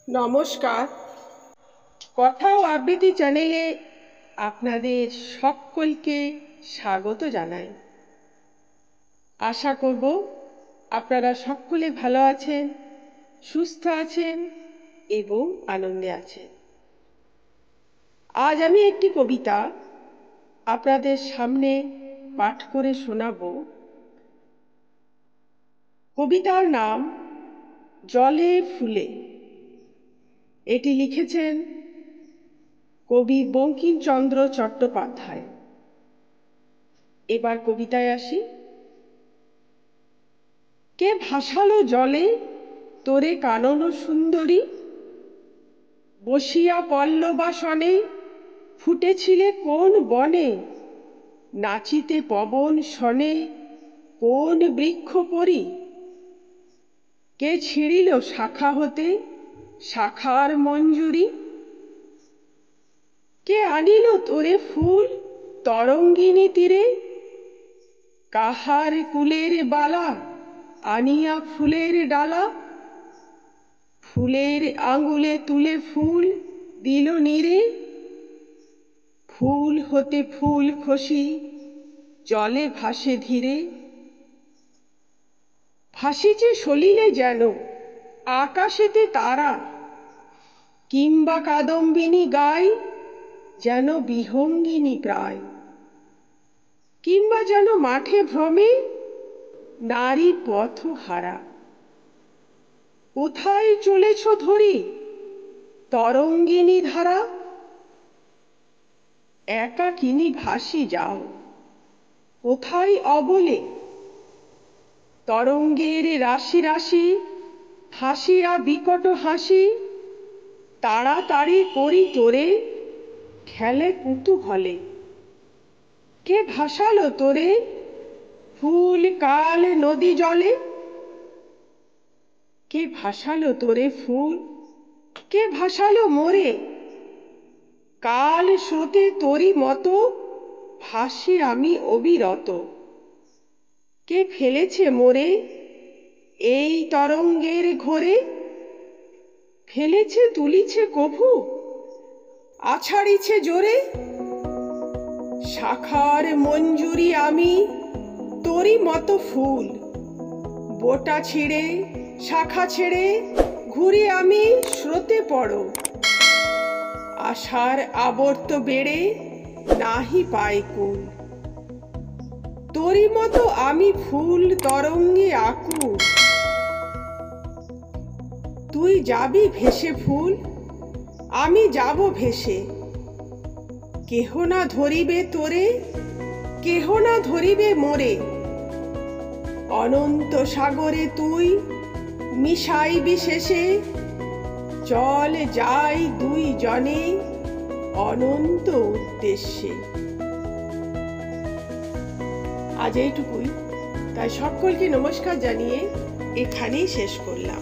নমস্কার। কথা ও আবৃত্তি চ্যানেলে আপনাদের সকলকে স্বাগত জানাই। আশা করব আপনারা সকলে ভালো আছেন, সুস্থ আছেন এবং আনন্দে আছেন। আজ আমি একটি কবিতা আপনাদের সামনে পাঠ করে শোনাব। কবিতার নাম জলে ফুলে। এটি লিখেছেন কবি বঙ্কিমচন্দ্র চট্টোপাধ্যায়। এবার কবিতায় আসি। কে ভাসালো জলে তোরে কানন সুন্দরী, বসিয়া পল্লবাসনে ফুটেছিলে কোন বনে, নাচিতে পবন শনে কোন বৃক্ষ পরি, কে ছিঁড়িল শাখা হতে শাখার মঞ্জুরি, কে আনিল তোরে ফুল তরঙ্গিনী তীরে, কাহার কুলের বালা আনিয়া ফুলের ডালা, ফুলের আঙুলে তুলে ফুল দিল নীরে, ফুল হতে ফুল খসি জলে ভাসে ধীরে, ভাসিছে সলিলে যেন আকাশেতে তারা, কিংবা কাদম্বিনী গায় যেন বিহঙ্গিনী প্রায়, কিংবা যেন মাঠে ভ্রমে নারী পথহারা। কোথায় চলেছ ধরি তরঙ্গিনী ধারা, একাকিনী ভাসি যাও কোথায় অবলে, তরঙ্গের রাশি রাশি হাসিয়া বিকট হাসি, তাড়াতাড়ি করি তোরে খেলে কুতূহলে, কে ভাসালো তোরে ফুল কাল নদী জলে, কে ভাসালো তোরে ফুল, কে ভাসালো মোরে, কাল স্রোতে তোরি মতো ভাসি আমি অবিরত, কে ফেলেছে মোরে এই তরঙ্গের ঘোরে, ফেলেছে তুলিছে কভু আছাড়িছে জোরে, শাখার মঞ্জুরি আমি তোরি মতো ফুল, বোটা ছিঁড়ে শাখা ছেড়ে ঘুরি আমি স্রোতে পড়ো, আশার আবর্ত বেড়ে নাহি পাই কুল, তোরি মতো আমি ফুল তরঙ্গে আকুল, তুই যাবি ভেসে ফুল আমি যাব ভেসে, কেহ না ধরিবে তোরে কেহ না ধরিবে মোরে, অনন্ত সাগরে তুই মিশাইবি শেষে, চল যাই দুই জনে অনন্ত উদ্দেশ্যে। আজ এইটুকুই, তাই সকলকে নমস্কার জানিয়ে এখানেই শেষ করলাম।